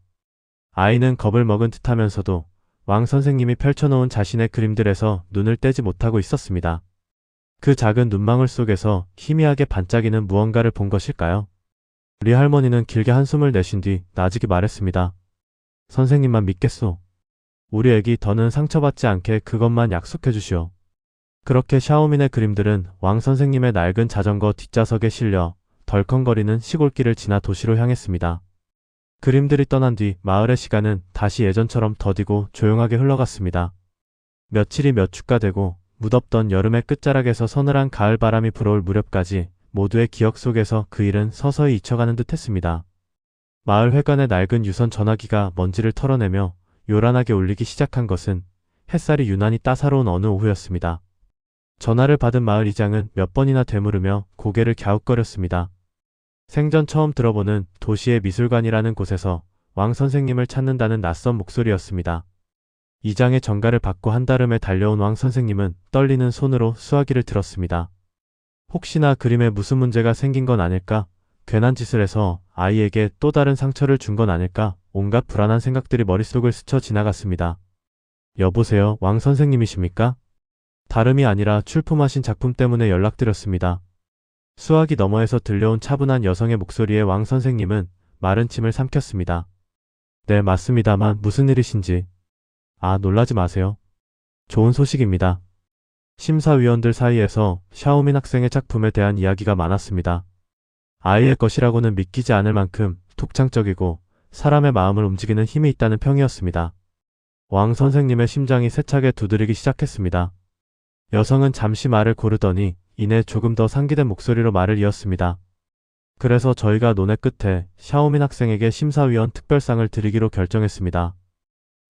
아이는 겁을 먹은 듯하면서도 왕 선생님이 펼쳐놓은 자신의 그림들에서 눈을 떼지 못하고 있었습니다. 그 작은 눈망울 속에서 희미하게 반짝이는 무언가를 본 것일까요? 리 할머니는 길게 한숨을 내쉰 뒤 나직이 말했습니다. 선생님만 믿겠소. 우리 애기 더는 상처받지 않게 그것만 약속해 주시오. 그렇게 샤오민의 그림들은 왕 선생님의 낡은 자전거 뒷좌석에 실려 덜컹거리는 시골길을 지나 도시로 향했습니다. 그림들이 떠난 뒤 마을의 시간은 다시 예전처럼 더디고 조용하게 흘러갔습니다. 며칠이 몇 주가 되고 무덥던 여름의 끝자락에서 서늘한 가을 바람이 불어올 무렵까지 모두의 기억 속에서 그 일은 서서히 잊혀가는 듯 했습니다. 마을 회관의 낡은 유선 전화기가 먼지를 털어내며 요란하게 울리기 시작한 것은 햇살이 유난히 따사로운 어느 오후였습니다. 전화를 받은 마을 이장은 몇 번이나 되물으며 고개를 갸웃거렸습니다. 생전 처음 들어보는 도시의 미술관이라는 곳에서 왕 선생님을 찾는다는 낯선 목소리였습니다. 이장의 전가를 받고 한달음에 달려온 왕 선생님은 떨리는 손으로 수화기를 들었습니다. 혹시나 그림에 무슨 문제가 생긴 건 아닐까? 괜한 짓을 해서 아이에게 또 다른 상처를 준 건 아닐까? 온갖 불안한 생각들이 머릿속을 스쳐 지나갔습니다. 여보세요, 왕 선생님이십니까? 다름이 아니라 출품하신 작품 때문에 연락드렸습니다. 수화기 너머에서 들려온 차분한 여성의 목소리에 왕 선생님은 마른 침을 삼켰습니다. 네, 맞습니다만 무슨 일이신지. 아, 놀라지 마세요. 좋은 소식입니다. 심사위원들 사이에서 샤오민 학생의 작품에 대한 이야기가 많았습니다. 아이의 것이라고는 믿기지 않을 만큼 독창적이고 사람의 마음을 움직이는 힘이 있다는 평이었습니다. 왕 선생님의 심장이 세차게 두드리기 시작했습니다. 여성은 잠시 말을 고르더니 이내 조금 더 상기된 목소리로 말을 이었습니다. 그래서 저희가 논의 끝에 샤오민 학생에게 심사위원 특별상을 드리기로 결정했습니다.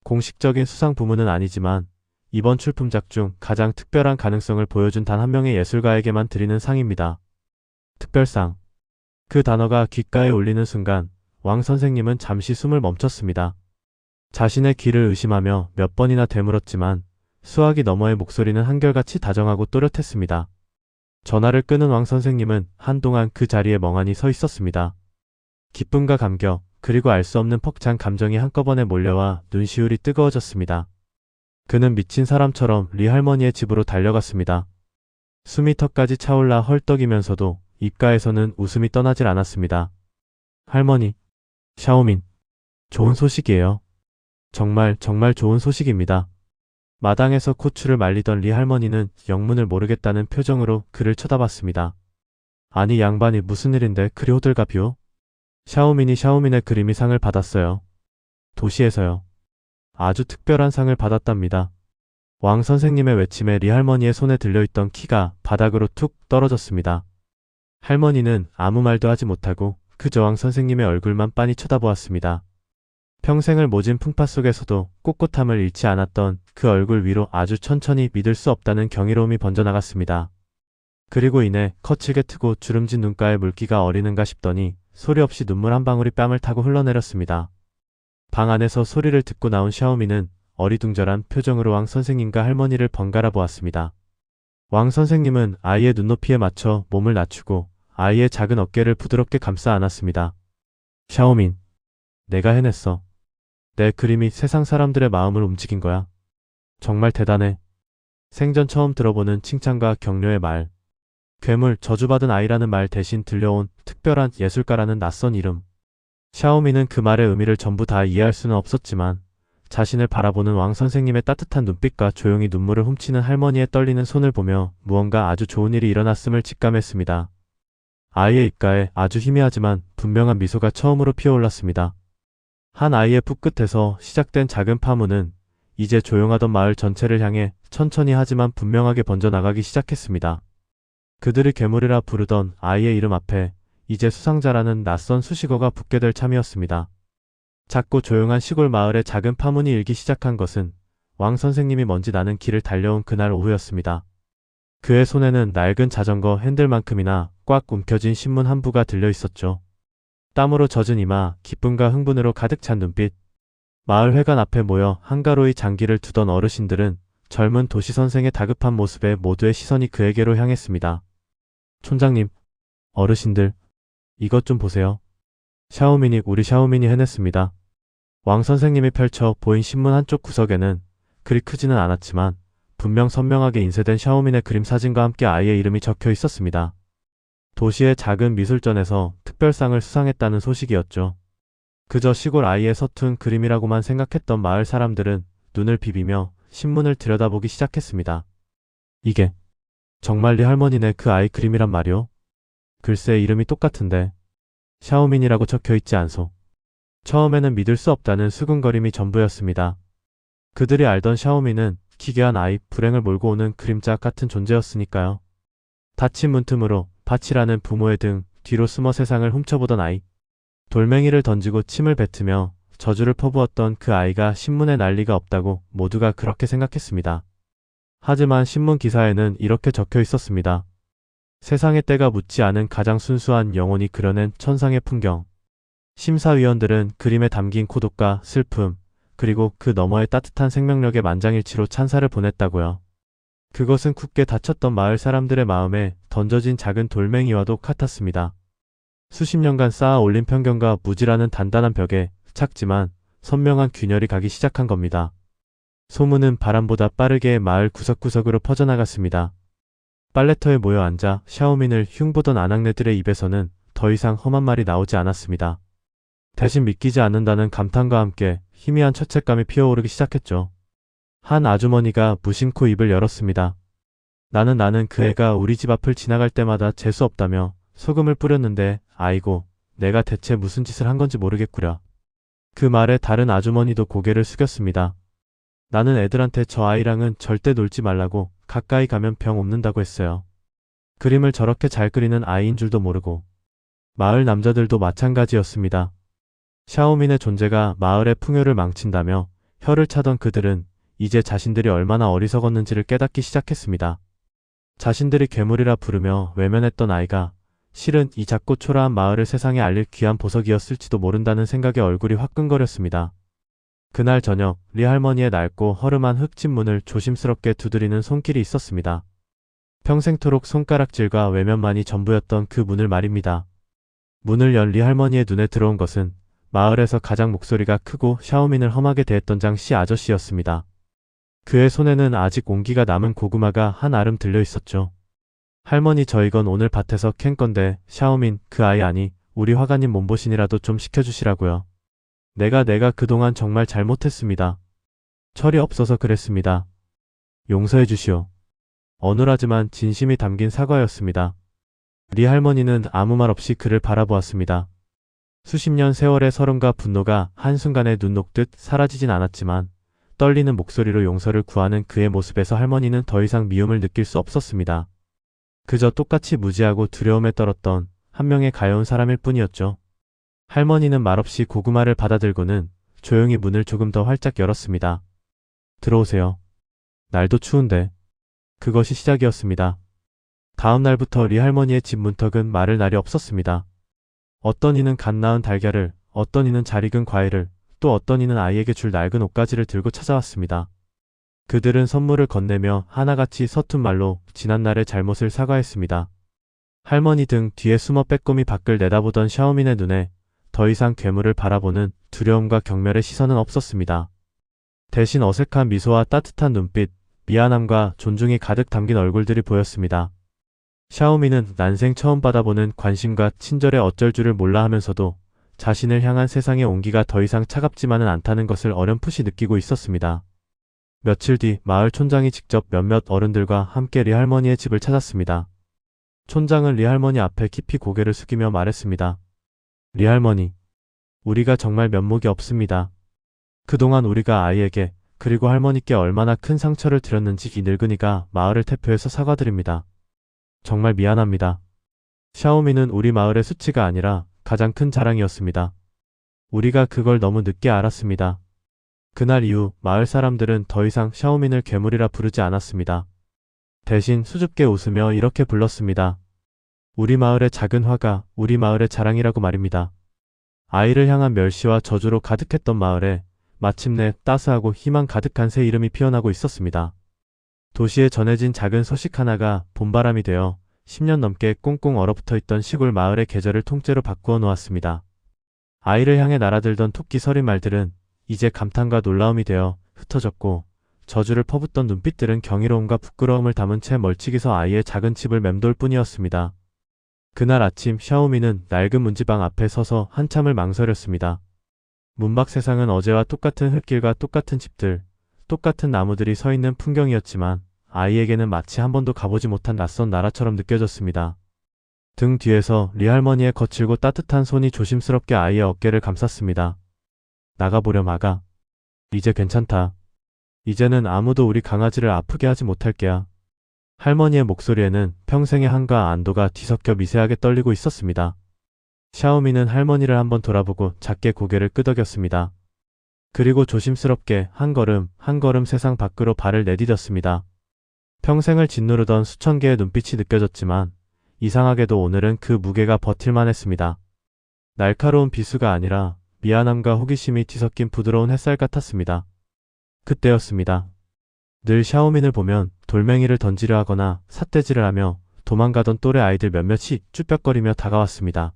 공식적인 수상 부문은 아니지만 이번 출품작 중 가장 특별한 가능성을 보여준 단 한 명의 예술가에게만 드리는 상입니다. 특별상. 그 단어가 귓가에 울리는 순간 왕 선생님은 잠시 숨을 멈췄습니다. 자신의 귀를 의심하며 몇 번이나 되물었지만 수화기 너머의 목소리는 한결같이 다정하고 또렷했습니다. 전화를 끊은 왕 선생님은 한동안 그 자리에 멍하니 서 있었습니다. 기쁨과 감격, 그리고 알 수 없는 벅찬 감정이 한꺼번에 몰려와 눈시울이 뜨거워졌습니다. 그는 미친 사람처럼 리 할머니의 집으로 달려갔습니다. 숨이 턱까지 차올라 헐떡이면서도 입가에서는 웃음이 떠나질 않았습니다. 할머니, 샤오민, 좋은 소식이에요. 정말 좋은 소식입니다. 마당에서 고추를 말리던 리 할머니는 영문을 모르겠다는 표정으로 그를 쳐다봤습니다. 아니 양반이 무슨 일인데 그리 호들갑이오? 샤오민의 그림이 상을 받았어요. 도시에서요. 아주 특별한 상을 받았답니다. 왕 선생님의 외침에 리 할머니의 손에 들려있던 키가 바닥으로 툭 떨어졌습니다. 할머니는 아무 말도 하지 못하고 그저 왕 선생님의 얼굴만 빤히 쳐다보았습니다. 평생을 모진 풍파 속에서도 꼿꼿함을 잃지 않았던 그 얼굴 위로 아주 천천히 믿을 수 없다는 경이로움이 번져나갔습니다. 그리고 이내 거칠게 트고 주름진 눈가에 물기가 어리는가 싶더니 소리 없이 눈물 한 방울이 뺨을 타고 흘러내렸습니다. 방 안에서 소리를 듣고 나온 샤오미는 어리둥절한 표정으로 왕 선생님과 할머니를 번갈아 보았습니다. 왕 선생님은 아이의 눈높이에 맞춰 몸을 낮추고 아이의 작은 어깨를 부드럽게 감싸 안았습니다. 샤오민, 내가 해냈어. 내 그림이 세상 사람들의 마음을 움직인 거야. 정말 대단해. 생전 처음 들어보는 칭찬과 격려의 말. 괴물, 저주받은 아이라는 말 대신 들려온 특별한 예술가라는 낯선 이름. 샤오미는 그 말의 의미를 전부 다 이해할 수는 없었지만 자신을 바라보는 왕 선생님의 따뜻한 눈빛과 조용히 눈물을 훔치는 할머니의 떨리는 손을 보며 무언가 아주 좋은 일이 일어났음을 직감했습니다. 아이의 입가에 아주 희미하지만 분명한 미소가 처음으로 피어올랐습니다. 한 아이의 붓끝에서 시작된 작은 파문은 이제 조용하던 마을 전체를 향해 천천히 하지만 분명하게 번져나가기 시작했습니다. 그들이 괴물이라 부르던 아이의 이름 앞에 이제 수상자라는 낯선 수식어가 붙게 될 참이었습니다. 작고 조용한 시골 마을의 작은 파문이 일기 시작한 것은 왕 선생님이 먼지 나는 길을 달려온 그날 오후였습니다. 그의 손에는 낡은 자전거 핸들만큼이나 꽉 움켜진 신문 한 부가 들려 있었죠. 땀으로 젖은 이마, 기쁨과 흥분으로 가득 찬 눈빛. 마을 회관 앞에 모여 한가로이 장기를 두던 어르신들은 젊은 도시 선생의 다급한 모습에 모두의 시선이 그에게로 향했습니다. 촌장님, 어르신들, 이것 좀 보세요. 우리 샤오민이 해냈습니다. 왕 선생님이 펼쳐 보인 신문 한쪽 구석에는 그리 크지는 않았지만 분명 선명하게 인쇄된 샤오민의 그림 사진과 함께 아이의 이름이 적혀 있었습니다. 도시의 작은 미술전에서 특별상을 수상했다는 소식이었죠. 그저 시골 아이의 서툰 그림이라고만 생각했던 마을 사람들은 눈을 비비며 신문을 들여다보기 시작했습니다. 이게 정말 리 할머니네 그 아이 그림이란 말이오? 글쎄 이름이 똑같은데 샤오민이라고 적혀있지 않소. 처음에는 믿을 수 없다는 수근거림이 전부였습니다. 그들이 알던 샤오민은 기괴한 아이, 불행을 몰고 오는 그림자 같은 존재였으니까요. 닫힌 문틈으로 밭이라는 부모의 등 뒤로 숨어 세상을 훔쳐보던 아이. 돌멩이를 던지고 침을 뱉으며 저주를 퍼부었던 그 아이가 신문에 날 리가 없다고 모두가 그렇게 생각했습니다. 하지만 신문 기사에는 이렇게 적혀 있었습니다. 세상의 때가 묻지 않은 가장 순수한 영혼이 그려낸 천상의 풍경. 심사위원들은 그림에 담긴 고독과 슬픔, 그리고 그 너머의 따뜻한 생명력의 만장일치로 찬사를 보냈다고요. 그것은 굳게 닫혔던 마을 사람들의 마음에 던져진 작은 돌멩이와도 같았습니다. 수십 년간 쌓아 올린 편견과 무지라는 단단한 벽에 작지만 선명한 균열이 가기 시작한 겁니다. 소문은 바람보다 빠르게 마을 구석구석으로 퍼져나갔습니다. 빨래터에 모여 앉아 샤오민을 흉보던 아낙네들의 입에서는 더 이상 험한 말이 나오지 않았습니다. 대신 믿기지 않는다는 감탄과 함께 희미한 처책감이 피어오르기 시작했죠. 한 아주머니가 무심코 입을 열었습니다. 나는 그 애가 우리 집 앞을 지나갈 때마다 재수 없다며 소금을 뿌렸는데 아이고 내가 대체 무슨 짓을 한 건지 모르겠구려. 그 말에 다른 아주머니도 고개를 숙였습니다. 나는 애들한테 저 아이랑은 절대 놀지 말라고 가까이 가면 병 옮는다고 했어요. 그림을 저렇게 잘 그리는 아이인 줄도 모르고. 마을 남자들도 마찬가지였습니다. 샤오민의 존재가 마을의 풍요를 망친다며 혀를 차던 그들은 이제 자신들이 얼마나 어리석었는지를 깨닫기 시작했습니다. 자신들이 괴물이라 부르며 외면했던 아이가 실은 이 작고 초라한 마을을 세상에 알릴 귀한 보석이었을지도 모른다는 생각에 얼굴이 화끈거렸습니다. 그날 저녁 리 할머니의 낡고 허름한 흙집 문을 조심스럽게 두드리는 손길이 있었습니다. 평생토록 손가락질과 외면만이 전부였던 그 문을 말입니다. 문을 연 리 할머니의 눈에 들어온 것은 마을에서 가장 목소리가 크고 샤오민을 험하게 대했던 장씨 아저씨였습니다. 그의 손에는 아직 온기가 남은 고구마가 한 알음 들려 있었죠. 할머니 저 이건 오늘 밭에서 캔 건데 샤오민 그 아이 아니 우리 화가님 몸보신이라도 좀 시켜주시라고요. 내가 그동안 정말 잘못했습니다. 철이 없어서 그랬습니다. 용서해 주시오. 어눌하지만 진심이 담긴 사과였습니다. 리 할머니는 아무 말 없이 그를 바라보았습니다. 수십 년 세월의 서름과 분노가 한순간에 눈 녹듯 사라지진 않았지만 떨리는 목소리로 용서를 구하는 그의 모습에서 할머니는 더 이상 미움을 느낄 수 없었습니다. 그저 똑같이 무지하고 두려움에 떨었던 한 명의 가여운 사람일 뿐이었죠. 할머니는 말없이 고구마를 받아들고는 조용히 문을 조금 더 활짝 열었습니다. 들어오세요. 날도 추운데. 그것이 시작이었습니다. 다음 날부터 리 할머니의 집 문턱은 마를 날이 없었습니다. 어떤 이는 갓 낳은 달걀을, 어떤 이는 잘 익은 과일을, 또 어떤 이는 아이에게 줄 낡은 옷가지를 들고 찾아왔습니다. 그들은 선물을 건네며 하나같이 서툰 말로 지난날의 잘못을 사과했습니다. 할머니 등 뒤에 숨어 빼꼼히 밖을 내다보던 샤오민의 눈에 더 이상 괴물을 바라보는 두려움과 경멸의 시선은 없었습니다. 대신 어색한 미소와 따뜻한 눈빛, 미안함과 존중이 가득 담긴 얼굴들이 보였습니다. 샤오민은 난생 처음 받아보는 관심과 친절에 어쩔 줄을 몰라 하면서도 자신을 향한 세상의 온기가 더 이상 차갑지만은 않다는 것을 어렴풋이 느끼고 있었습니다. 며칠 뒤 마을 촌장이 직접 몇몇 어른들과 함께 리 할머니의 집을 찾았습니다. 촌장은 리 할머니 앞에 깊이 고개를 숙이며 말했습니다. 리 할머니, 우리가 정말 면목이 없습니다. 그동안 우리가 아이에게 그리고 할머니께 얼마나 큰 상처를 드렸는지 이 늙은이가 마을을 대표해서 사과드립니다. 정말 미안합니다. 샤오미는 우리 마을의 수치가 아니라 가장 큰 자랑이었습니다. 우리가 그걸 너무 늦게 알았습니다. 그날 이후 마을 사람들은 더 이상 샤오민을 괴물이라 부르지 않았습니다. 대신 수줍게 웃으며 이렇게 불렀습니다. 우리 마을의 작은 화가 우리 마을의 자랑이라고 말입니다. 아이를 향한 멸시와 저주로 가득했던 마을에 마침내 따스하고 희망 가득한 새 이름이 피어나고 있었습니다. 도시에 전해진 작은 소식 하나가 봄바람이 되어 10년 넘게 꽁꽁 얼어붙어 있던 시골 마을의 계절을 통째로 바꾸어 놓았습니다. 아이를 향해 날아들던 토끼 서린 말들은 이제 감탄과 놀라움이 되어 흩어졌고 저주를 퍼붓던 눈빛들은 경이로움과 부끄러움을 담은 채 멀찍이 서 아이의 작은 집을 맴돌 뿐이었습니다. 그날 아침 샤오미는 낡은 문지방 앞에 서서 한참을 망설였습니다. 문 밖 세상은 어제와 똑같은 흙길과 똑같은 집들, 똑같은 나무들이 서 있는 풍경이었지만 아이에게는 마치 한 번도 가보지 못한 낯선 나라처럼 느껴졌습니다. 등 뒤에서 리 할머니의 거칠고 따뜻한 손이 조심스럽게 아이의 어깨를 감쌌습니다. 나가보렴 아가. 이제 괜찮다. 이제는 아무도 우리 강아지를 아프게 하지 못할 게야. 할머니의 목소리에는 평생의 한과 안도가 뒤섞여 미세하게 떨리고 있었습니다. 샤오미는 할머니를 한번 돌아보고 작게 고개를 끄덕였습니다. 그리고 조심스럽게 한 걸음 한 걸음 세상 밖으로 발을 내디뎠습니다. 평생을 짓누르던 수천 개의 눈빛이 느껴졌지만 이상하게도 오늘은 그 무게가 버틸만 했습니다. 날카로운 비수가 아니라 미안함과 호기심이 뒤섞인 부드러운 햇살 같았습니다. 그때였습니다. 늘 샤오민을 보면 돌멩이를 던지려 하거나 삿대질을 하며 도망가던 또래 아이들 몇몇이 쭈뼛거리며 다가왔습니다.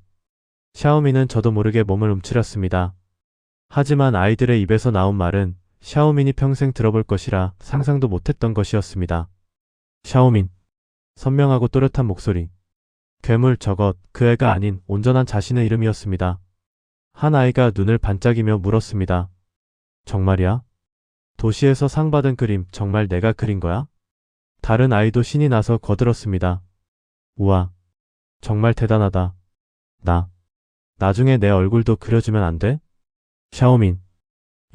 샤오민은 저도 모르게 몸을 움츠렸습니다. 하지만 아이들의 입에서 나온 말은 샤오민이 평생 들어볼 것이라 상상도 못했던 것이었습니다. 샤오민. 선명하고 또렷한 목소리. 괴물 저것 그 애가 아닌 온전한 자신의 이름이었습니다. 한 아이가 눈을 반짝이며 물었습니다. 정말이야? 도시에서 상 받은 그림 정말 내가 그린 거야? 다른 아이도 신이 나서 거들었습니다. 우와. 정말 대단하다. 나중에 내 얼굴도 그려주면 안 돼? 샤오민.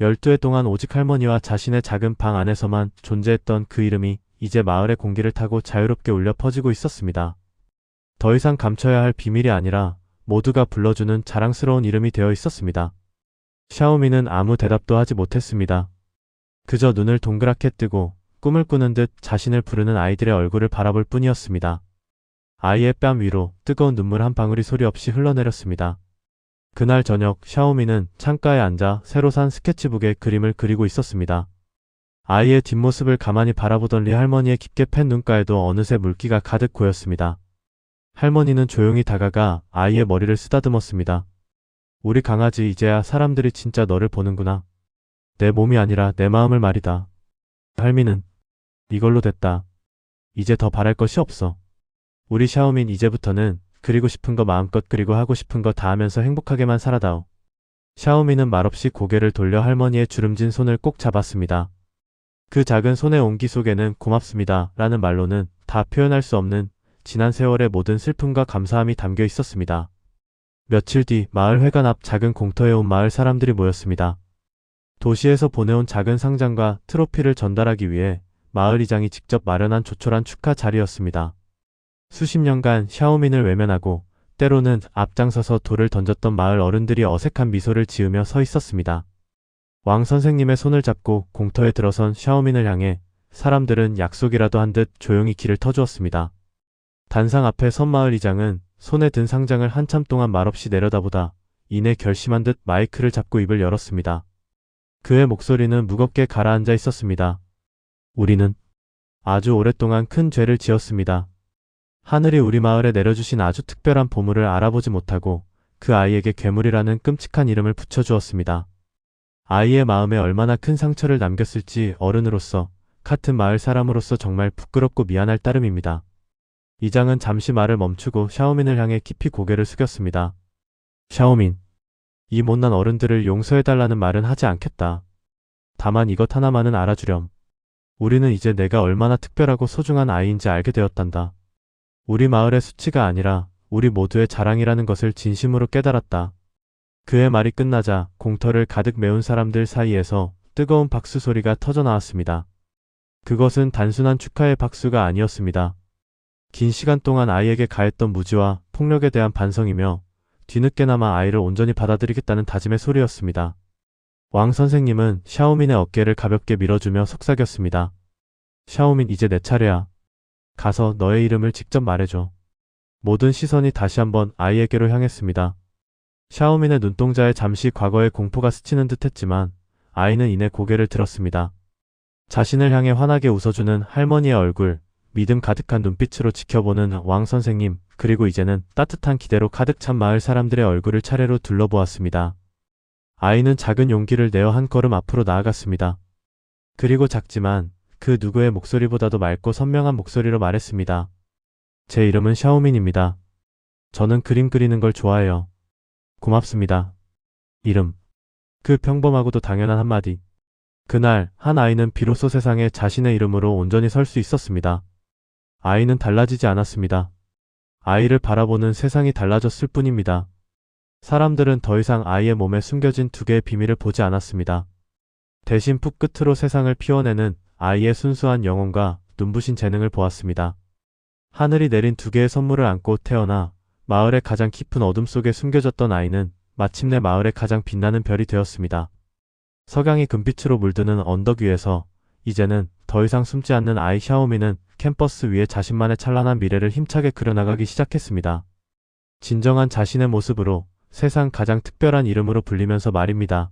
12해 동안 오직 할머니와 자신의 작은 방 안에서만 존재했던 그 이름이 이제 마을의 공기를 타고 자유롭게 울려 퍼지고 있었습니다. 더 이상 감춰야 할 비밀이 아니라 모두가 불러주는 자랑스러운 이름이 되어 있었습니다. 샤오민은 아무 대답도 하지 못했습니다. 그저 눈을 동그랗게 뜨고 꿈을 꾸는 듯 자신을 부르는 아이들의 얼굴을 바라볼 뿐이었습니다. 아이의 뺨 위로 뜨거운 눈물 한 방울이 소리 없이 흘러내렸습니다. 그날 저녁 샤오민은 창가에 앉아 새로 산 스케치북에 그림을 그리고 있었습니다. 아이의 뒷모습을 가만히 바라보던 리 할머니의 깊게 팬 눈가에도 어느새 물기가 가득 고였습니다. 할머니는 조용히 다가가 아이의 머리를 쓰다듬었습니다. 우리 강아지 이제야 사람들이 진짜 너를 보는구나. 내 몸이 아니라 내 마음을 말이다. 할미는 이걸로 됐다. 이제 더 바랄 것이 없어. 우리 샤오민 이제부터는 그리고 싶은 거 마음껏 그리고 하고 싶은 거 다 하면서 행복하게만 살아다오. 샤오민은 말없이 고개를 돌려 할머니의 주름진 손을 꼭 잡았습니다. 그 작은 손의 온기 속에는 고맙습니다 라는 말로는 다 표현할 수 없는 지난 세월의 모든 슬픔과 감사함이 담겨 있었습니다. 며칠 뒤 마을 회관 앞 작은 공터에 온 마을 사람들이 모였습니다. 도시에서 보내온 작은 상장과 트로피를 전달하기 위해 마을 이장이 직접 마련한 조촐한 축하 자리였습니다. 수십 년간 샤오민을 외면하고 때로는 앞장서서 돌을 던졌던 마을 어른들이 어색한 미소를 지으며 서 있었습니다. 왕 선생님의 손을 잡고 공터에 들어선 샤오민을 향해 사람들은 약속이라도 한 듯 조용히 길을 터주었습니다. 단상 앞에 선 마을 이장은 손에 든 상장을 한참 동안 말없이 내려다보다 이내 결심한 듯 마이크를 잡고 입을 열었습니다. 그의 목소리는 무겁게 가라앉아 있었습니다. 우리는 아주 오랫동안 큰 죄를 지었습니다. 하늘이 우리 마을에 내려주신 아주 특별한 보물을 알아보지 못하고 그 아이에게 괴물이라는 끔찍한 이름을 붙여주었습니다. 아이의 마음에 얼마나 큰 상처를 남겼을지 어른으로서, 같은 마을 사람으로서 정말 부끄럽고 미안할 따름입니다. 이장은 잠시 말을 멈추고 샤오민을 향해 깊이 고개를 숙였습니다. 샤오민, 이 못난 어른들을 용서해달라는 말은 하지 않겠다. 다만 이것 하나만은 알아주렴. 우리는 이제 내가 얼마나 특별하고 소중한 아이인지 알게 되었단다. 우리 마을의 수치가 아니라 우리 모두의 자랑이라는 것을 진심으로 깨달았다. 그의 말이 끝나자 공터를 가득 메운 사람들 사이에서 뜨거운 박수 소리가 터져나왔습니다. 그것은 단순한 축하의 박수가 아니었습니다. 긴 시간 동안 아이에게 가했던 무지와 폭력에 대한 반성이며 뒤늦게나마 아이를 온전히 받아들이겠다는 다짐의 소리였습니다. 왕 선생님은 샤오민의 어깨를 가볍게 밀어주며 속삭였습니다. 샤오민, 이제 내 차례야. 가서 너의 이름을 직접 말해줘. 모든 시선이 다시 한번 아이에게로 향했습니다. 샤오민의 눈동자에 잠시 과거의 공포가 스치는 듯 했지만 아이는 이내 고개를 들었습니다. 자신을 향해 환하게 웃어주는 할머니의 얼굴, 믿음 가득한 눈빛으로 지켜보는 왕 선생님, 그리고 이제는 따뜻한 기대로 가득 찬 마을 사람들의 얼굴을 차례로 둘러보았습니다. 아이는 작은 용기를 내어 한 걸음 앞으로 나아갔습니다. 그리고 작지만 그 누구의 목소리보다도 맑고 선명한 목소리로 말했습니다. 제 이름은 샤오민입니다. 저는 그림 그리는 걸 좋아해요. 고맙습니다. 이름. 그 평범하고도 당연한 한마디. 그날 한 아이는 비로소 세상에 자신의 이름으로 온전히 설 수 있었습니다. 아이는 달라지지 않았습니다. 아이를 바라보는 세상이 달라졌을 뿐입니다. 사람들은 더 이상 아이의 몸에 숨겨진 두 개의 비밀을 보지 않았습니다. 대신 푹 끝으로 세상을 피워내는 아이의 순수한 영혼과 눈부신 재능을 보았습니다. 하늘이 내린 두 개의 선물을 안고 태어나 마을의 가장 깊은 어둠 속에 숨겨졌던 아이는 마침내 마을의 가장 빛나는 별이 되었습니다. 석양이 금빛으로 물드는 언덕 위에서 이제는 더 이상 숨지 않는 아이 샤오민은 캠퍼스 위에 자신만의 찬란한 미래를 힘차게 그려나가기 시작했습니다. 진정한 자신의 모습으로 세상 가장 특별한 이름으로 불리면서 말입니다.